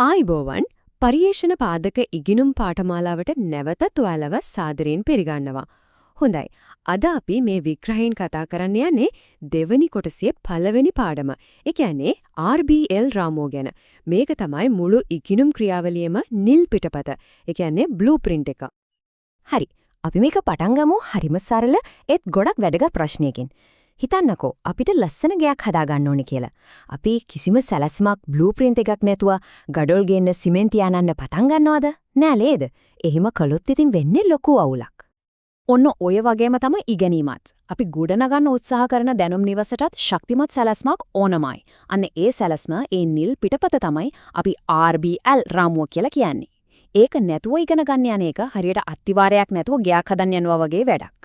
ආයිබෝවන් පරියේෂණ පාදක ඉගිනුම් පාඨමාලාවට නැවතත් ඔයාලව සාදරයෙන් පිළිගන්නවා. හොඳයි. අද අපි මේ විග්‍රහයෙන් කතා කරන්න යන්නේ දෙවනි කොටසේ පළවෙනි පාඩම. ඒ කියන්නේ RBL රාමෝ ගැන. මේක තමයි මුළු ඉගිනුම් ක්‍රියාවලියේම නිල් පිටපත. ඒ කියන්නේ බ්ලූප්‍රින්ට් එක. හරි. අපි මේක පටන් ගමු හරිම සරල ඒත් ගොඩක් වැදගත් ප්‍රශ්නයකින්. හිතන්නකෝ අපිට ලස්සන ගයක් හදාගන්න ඕනේ කියලා. අපි කිසිම සැලැස්මක් බ්ලූප්‍රින්ට් එකක් නැතුව ගඩොල් ගේන්න සිමෙන්ති ආනන්න පටන් ගන්නවද? නෑ නේද? එහෙම කළොත් ඉතින් වෙන්නේ ලොකු අවුලක්. ඔන්න ඔය වගේම තමයි ඉගෙනීමත්. අපි ගොඩනගන්න උත්සාහ කරන දැනුම් නිවසටත් ශක්තිමත් සැලැස්මක් ඕනමයි. අන්න ඒ සැලැස්ම ඒ නිල් පිටපත තමයි අපි RBL රාමුව කියලා කියන්නේ. ඒක නැතුව ඉගෙන ගන්න යන එක හරියට අත්තිවාරයක් නැතුව ගයක් හදන්න යනවා වගේ වැඩක්.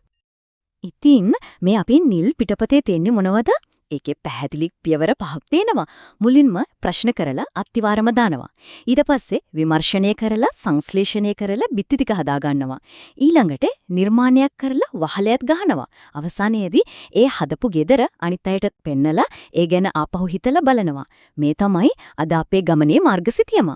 ඉතින් මේ අපි නිල් පිටපතේ තියෙන්නේ මොනවද? ඒකේ පැහැදිලි පියවර පහක් තියෙනවා. මුලින්ම ප්‍රශ්න කරලා අත්තිවාරම දානවා. ඊට පස්සේ විමර්ශනය කරලා සංශ්ලේෂණය කරලා බිත්ති ටික හදා ගන්නවා. ඊළඟට නිර්මාණයක් කරලා වහලයක් ගහනවා. අවසානයේදී ඒ හදපු gedara අනිත් අයට පෙන්නලා ඒ ගැන ආපහු හිතලා බලනවා. මේ තමයි අද අපේ ගමනේ මාර්ගසිතියම.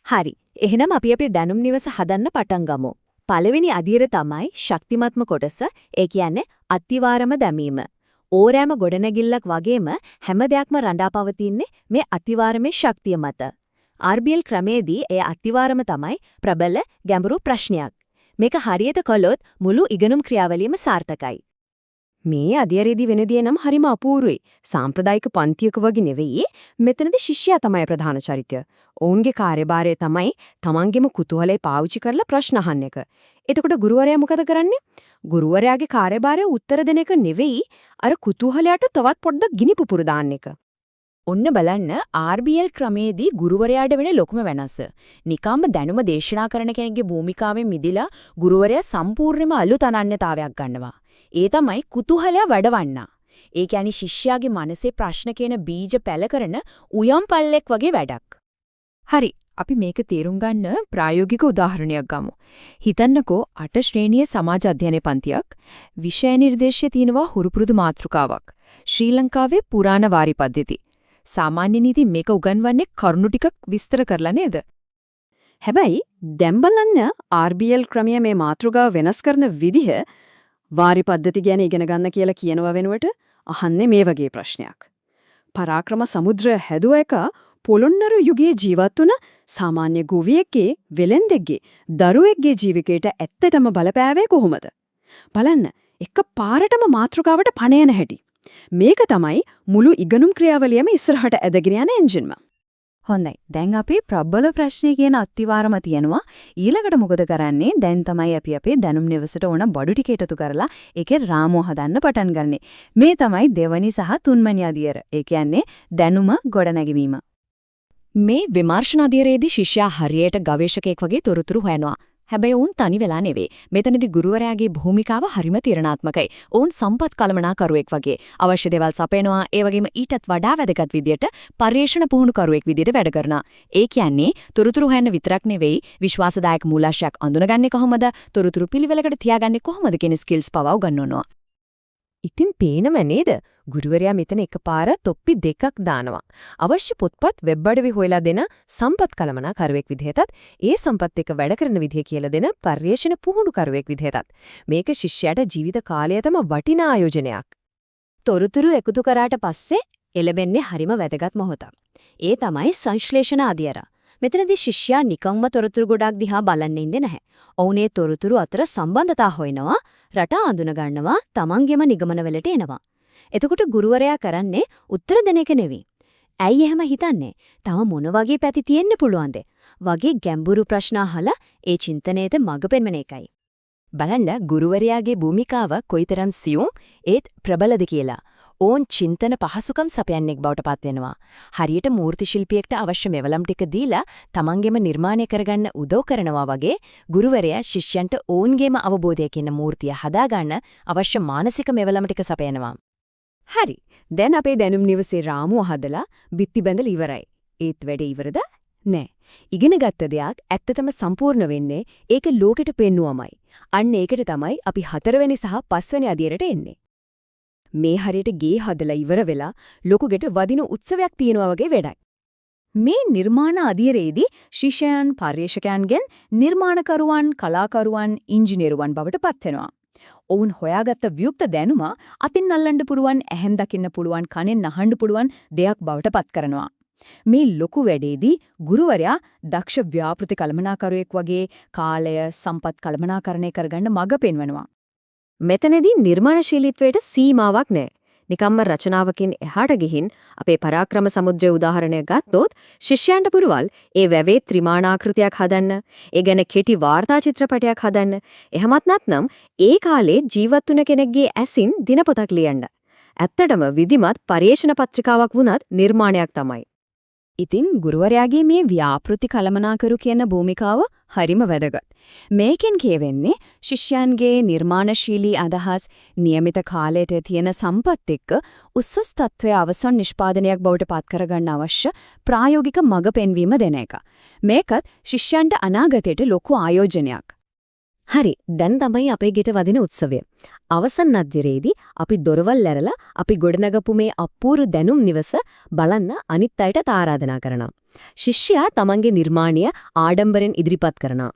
හරි. එහෙනම් අපි අපේ දැනුම් නිවස හදන්න පටන් ගමු. පළවෙනි අදියර තමයි ශක්තිමත්ම කොටස. ඒ කියන්නේ අතිවාරම දැමීම. ඕරෑම ගොඩනැගිල්ලක් වගේම හැම දෙයක්ම රඳා පවතින්නේ මේ අතිවාරමේ ශක්තිය මත. RBL ක්‍රමයේදී ඒ අතිවාරම තමයි ප්‍රබල ගැඹුරු ප්‍රශ්නයක්. මේක හරියට කළොත් මුළු ඉගෙනුම් ක්‍රියාවලියම සාර්ථකයි. මේ අධ්‍යයනයේදී වෙන දේ නම් හරිම අපූර්වයි. සාම්ප්‍රදායික පන්තියක වගේ නෙවෙයි. මෙතනදී ශිෂ්‍යයා තමයි ප්‍රධාන චරිතය. ඔවුන්ගේ කාර්යභාරය තමයි තමන්ගේම කුතුහලය පාවිච්චි කරලා ප්‍රශ්න අහන්න එක. එතකොට ගුරුවරයා මොකද කරන්නේ? ගුරුවරයාගේ කාර්යභාරය උත්තර දෙන එක නෙවෙයි, අර කුතුහලයට තවත් පොඩ්ඩක් ගිනි පුපුර දාන්න එක. ඔන්න බලන්න RBL ක්‍රමයේදී ගුරුවරයාට වෙන ලොකුම වෙනස. නිකම්ම දැනුම දේශනා කරන කෙනෙක්ගේ භූමිකාවෙන් මිදලා ගුරුවරයා සම්පූර්ණයෙන්ම අලුත් අනන්‍යතාවයක් ගන්නවා. ඒ තමයි කුතුහලය වඩවන්න. ඒ කියන්නේ ශිෂ්‍යයාගේ මනසේ ප්‍රශ්න කියන බීජ පැල කරන උයම් පල්ලෙක් වගේ වැඩක්. හරි. අපි මේක තේරුම් ගන්න ප්‍රායෝගික උදාහරණයක් ගමු. හිතන්නකෝ 8 ශ්‍රේණියේ සමාජ අධ්‍යයන පන්තියක්. විෂය නිර්දේශය තියෙනවා හුරුපුරුදු මාතෘකාවක්. ශ්‍රී ලංකාවේ පුරාණ වාරි පද්ධති. සාමාන්‍ය නීති මේක උගන්වන්නේ කරුණු ටිකක් විස්තර කරලා නේද? හැබැයි දැන් බලන්න RBL ක්‍රමය මේ මාතෘකාව වෙනස් කරන විදිහ වාරි පද්ධති ගැන ඉගෙන ගන්න කියලා කියනව වෙනුවට අහන්නේ මේ වගේ ප්‍රශ්නයක්. පරාක්‍රම සමුද්‍රය හැදුව එක පොළොන්නරු යුගයේ ජීවත් වුණ සාමාන්‍ය ගොවියෙක්ගේ වෙලෙන්දෙක්ගේ දරුවෙක්ගේ ජීවිතයට ඇත්තටම බලපෑවේ කොහොමද? බලන්න එක පාරටම මාතෘකාවට පණ යන හැටි. මේක තමයි මුළු ඉගෙනුම් ක්‍රියාවලියම ඉස්සරහට ඇදගෙන යන එන්ජින්ම. හොඳයි. දැන් අපි ප්‍රබල ප්‍රශ්නේ කියන අත්තිවාරම තියෙනවා. ඊළඟට මොකද කරන්නේ? දැන් තමයි අපි අපේ දැනුම් නිවසට ඕන බඩු ටික එකතු කරලා ඒකේ රාමුව හදන්න පටන් ගන්නෙ. මේ තමයි දෙවනි සහ තුන්වෙනි අදියර. ඒ කියන්නේ දැනුම ගොඩනැගීම. මේ විමර්ශන අධ්‍යයනයේදී ශිෂ්‍යයා හරියට ගවේෂකයෙක් වගේ තොරතුරු හොයනවා. හැබැයි වුන් තනි වෙලා නෙවෙයි. මෙතනදී ගුරුවරයාගේ භූමිකාව හරිම තීරණාත්මකයි. වුන් සම්පත් කළමනාකරුවෙක් වගේ අවශ්‍ය දේවල් සපයනවා. ඒ වගේම ඊටත් වඩා වැදගත් විදියට පර්යේෂණ පුහුණුකරුවෙක් විදියට වැඩ කරනවා. ඒ කියන්නේ තොරතුරු හොයන්න විතරක් නෙවෙයි, විශ්වාසදායක මූලාශ්‍රයක් අඳුනගන්නේ කොහොමද? තොරතුරු පිළිවෙලකට තියාගන්නේ කොහොමද කියන ස්කිල්ස් පවා උගන්වනවා. ඉතින් පේනව නේද? ගුරුවරයා මෙතන එකපාර තොප්පි දෙකක් දානවා. අවශ්‍ය පොත්පත් වෙබ් අඩවි හොයලා දෙන සම්පත් කළමනාකරුවෙක් විදිහටත්, ඒ සම්පත් එක්ක වැඩ කරන විදිහ කියලා දෙන පර්යේෂණ පුහුණුකරුවෙක් විදිහටත්. මේක ශිෂ්‍යයාට ජීවිත කාලයටම වටිනා ආයෝජනයක්. තොරතුරු එකතු කරාට පස්සේ එළඹෙන්නේ හරිම වැදගත් මොහොතක්. ඒ තමයි සංශ්ලේෂණ අධ්‍යයන. මෙතනදී ශිෂ්‍යයා නිකම්ම තොරතුරු ගොඩක් දිහා බලන්න ඉන්නේ නැහැ. ඔවුනේ තොරතුරු අතර සම්බන්ධතා හොයනවා, රට අඳුන ගන්නවා, තමන්ගේම නිගමනවලට එනවා. එතකොට ගුරුවරයා කරන්නේ උත්තර දෙන එක නෙවෙයි. ඇයි එහෙම හිතන්නේ? තව මොන වගේ පැති තියෙන්න පුළුවන්ද? වගේ ගැඹුරු ප්‍රශ්න අහලා ඒ චින්තනයේද මඟ පෙන්වන එකයි. බලන්න ගුරුවරයාගේ භූමිකාව කොයිතරම් සියුම් ඒත් ප්‍රබලද කියලා. ඕන් චින්තන පහසුකම් සපයන්නෙක් බවට පත් වෙනවා. හරියට මූර්ති ශිල්පියෙක්ට අවශ්‍ය මෙවලම් ටික දීලා තමන්ගේම නිර්මාණය කරගන්න උදව් කරනවා වගේ ගුරුවරයා ශිෂ්‍යයන්ට ඕන්ගේම අවබෝධය කියන මූර්තිය හදාගන්න අවශ්‍ය මානසික මෙවලම් ටික සපයනවා. හරි. දැන් අපේ දැනුම් නිවසේ රාමුව හදලා බිත්ති බැඳලා ඉවරයි. ඒත් වැඩේ ඉවරද? නෑ. ඉගෙන ගත්ත දෙයක් ඇත්තටම සම්පූර්ණ වෙන්නේ ඒක ලෝකෙට පෙන්නුවමයි. අන්න ඒකට තමයි අපි 4 වෙනි සහ 5 වෙනි අදියරට එන්නේ. මේ හරියට ගේ හදලා ඉවර වෙලා ලොකු ගෙට වදින උත්සවයක් තියෙනවා වගේ වැඩක්. මේ නිර්මාණ අධීරයේදී ශිෂ්‍යයන් පර්යේෂකයන්ගෙන් නිර්මාණකරුවන් කලාකරුවන් ඉංජිනේරුවන් බවට පත්වෙනවා. ඔවුන් හොයාගත්ත වියුක්ත දැනුම අතින් අල්ලන්න පුළුවන් ඇහෙන් දකින්න පුළුවන් කනෙන් අහන්න පුළුවන් දෙයක් බවට පත් කරනවා. මේ ලොකු වැඩේදී ගුරුවරයා දක්ෂ ව්‍යාපෘති කළමනාකරුවෙක් වගේ කාලය සම්පත් කළමනාකරණය කරගන්න මඟ පෙන්වනවා. මෙතනදී නිර්මාණශීලීත්වයට සීමාවක් නැහැ. නිකම්ම රචනාවකින් එහාට ගිහින් අපේ පරාක්‍රම සමුද්‍රයේ උදාහරණයක් ගත්තොත් ශිෂ්‍යයන්ට පුරවල් ඒ වැවේ ත්‍රිමාණාකෘතියක් හදන්න, ඒ ගැන කෙටි වාර්තා චිත්‍රපටයක් හදන්න, එහෙමත් නැත්නම් ඒ කාලේ ජීවත් වුණ කෙනෙක්ගේ ඇසින් දිනපොතක් ලියන්න. ඇත්තටම විධිමත් පරිේශන පත්‍රිකාවක් වුණත් නිර්මාණයක් තමයි. ඉතින් ගුරුවරයාගේ මේ ව්‍යාපෘති කළමනාකරු කියන භූමිකාව හරිම වැදගත්. මේකෙන් කියවෙන්නේ ශිෂ්‍යයන්ගේ නිර්මාණශීලී අදහස් નિયમિત කාලයට තියෙන සම්පත් එක්ක උස්සස් තත්වයේ අවසන් නිෂ්පාදනයක් බවට පත් කරගන්න අවශ්‍ය ප්‍රායෝගික මඟ පෙන්වීම දෙන එක. මේකත් ශිෂ්‍යයන්ට අනාගතයට ලොකු ආයෝජනයක්. හරි, දැන් තමයි අපේ ගෙට වදින උත්සවය. අවසන් අධ්‍යයනයේදී අපි දොරවල් ඇරලා අපි ගොඩනගපු මේ අපූර්ව දැනුම් නිවස බලන්න අනිත් අයට ආරාධනා කරනවා. ශිෂ්‍යයා තමන්ගේ නිර්මාණය ආඩම්බරෙන් ඉදිරිපත් කරනවා.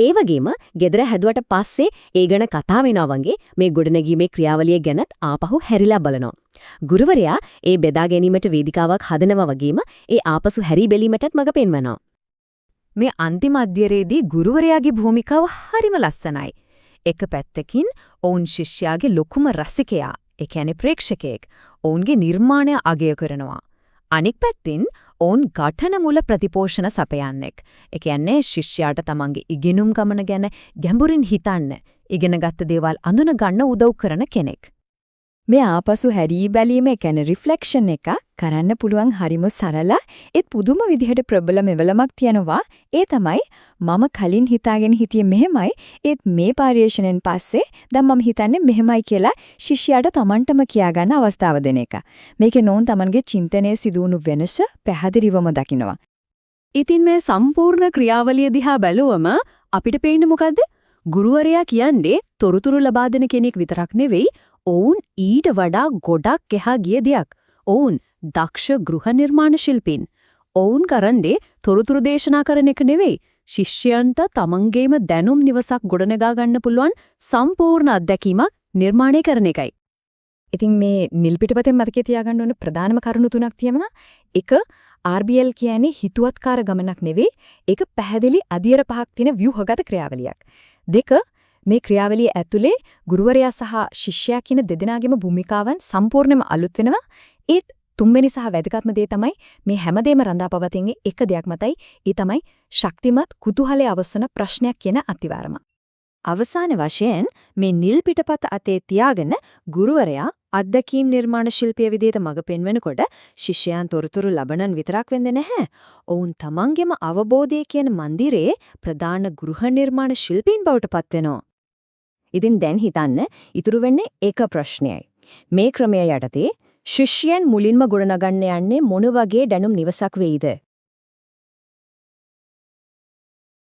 ඒ වගේම ගෙදර හැදුවට පස්සේ ඒ ගැන කතා වෙනවා වගේ මේ ගොඩනැගීමේ ක්‍රියාවලිය ගැනත් ආපහු හැරිලා බලනවා. ගුරුවරයා ඒ බෙදා ගැනීමට වේදිකාවක් හදනවා වගේම ඒ ආපසු හැරී බැලීමටත් මඟ පෙන්වනවා. මේ අන්තිම අධ්‍යයනයේදී ගුරුවරයාගේ භූමිකාව හරිම ලස්සනයි. එක පැත්තකින් ඔවුන් ශිෂ්‍යයාගේ ලොකුම රසිකයා, ඒ කියන්නේ ප්‍රේක්ෂකයෙක්, ඔවුන්ගේ නිර්මාණය අගය කරනවා. අනෙක් පැත්තෙන් ඔවුන් ඝටන මුල ප්‍රතිපෝෂණ සපයන්නෙක්. ඒ කියන්නේ ශිෂ්‍යයාට තමන්ගේ ඉගෙනුම් ගමන ගැන ගැඹුරින් හිතන්න, ඉගෙනගත්ත දේවල් අඳුන ගන්න උදව් කරන කෙනෙක්. මේ ආපසු හැරී බැලීම කියන්නේ රිෆ්ලෙක්ෂන් එක කරන්න පුළුවන් හරිම සරල ඒත් පුදුම විදිහට ප්‍රබල මෙවලමක් තියනවා. ඒ තමයි මම කලින් හිතාගෙන හිටියේ මෙහෙමයි ඒත් මේ පරිශ්‍රණයෙන් පස්සේ දැන් මම හිතන්නේ මෙහෙමයි කියලා ශිෂ්‍යයාට Tamanටම කියා ගන්න අවස්ථාව දෙන එක. මේකේ නෝන් Tamanගේ චින්තනයේ සිදුවුණු වෙනස පැහැදිලිවම දකිනවා. ඉතින් මේ සම්පූර්ණ ක්‍රියාවලිය දිහා බැලුවම අපිට පේන්නේ මොකද්ද? ගුරුවරයා කියන්නේ තොරතුරු ලබා දෙන කෙනෙක් විතරක් නෙවෙයි, ඔවුන් ඊට වඩා ගොඩක් එහා ගිය දෙයක්. ඔවුන් දක්ෂ ගෘහ නිර්මාණ ශිල්පීන්. ඔවුන් කරන්නේ තොරතුරු දේශනා කරන එක නෙවෙයි, ශිෂ්‍යයන්ට තමන්ගේම දැනුම් නිවසක් ගොඩනගා ගන්න පුළුවන් සම්පූර්ණ අත්දැකීමක් නිර්මාණය කරන එකයි. ඉතින් මේ නිල් පිටපතෙන් මතකයේ තියාගන්න ඕන ප්‍රධානම කරුණු තුනක් තියෙනවා. එක RBL කියන්නේ හිතුවත්කාර ගමනක් නෙවෙයි, ඒක පැහැදිලි අධීර පහක් තියෙන ව්‍යුහගත ක්‍රියාවලියක්. දෙක මේ ක්‍රියාවලිය ඇතුලේ ගුරුවරයා සහ ශිෂ්‍යයා කියන දෙදෙනාගේම භූමිකාවන් සම්පූර්ණයෙන්ම අලුත් වෙනවා. ඒත් තුන්වෙනි සහ වැදගත්ම දේ තමයි මේ හැමදේම රඳා පවතින්නේ එක දෙයක් මතයි. ඒ තමයි ශක්තිමත් කුතුහලයේ අවසන ප්‍රශ්නයක් කියන අතිවාරම. අවසාන වශයෙන් මේ නිල් පිටපත අතේ තියාගෙන ගුරුවරයා අත්දැකීම් නිර්මාණ ශිල්පිය විදිහට මඟ පෙන්වනකොට ශිෂ්‍යයන් තොරතුරු ලබනන් විතරක් වෙන්නේ නැහැ. ඔවුන් තමන්ගේම අවබෝධය කියන මන්දිරයේ ප්‍රධාන ගෘහ නිර්මාණ ශිල්පීන් බවට පත් වෙනවා. ඉතින් දැන් හිතන්න ඉතුරු වෙන්නේ එක ප්‍රශ්නයයි. මේ ක්‍රමය යටතේ ශිෂ්‍යයන් මුලින්ම ගොඩනගන්න යන්නේ මොන වගේ දැනුම් නිවසක් වෙයිද?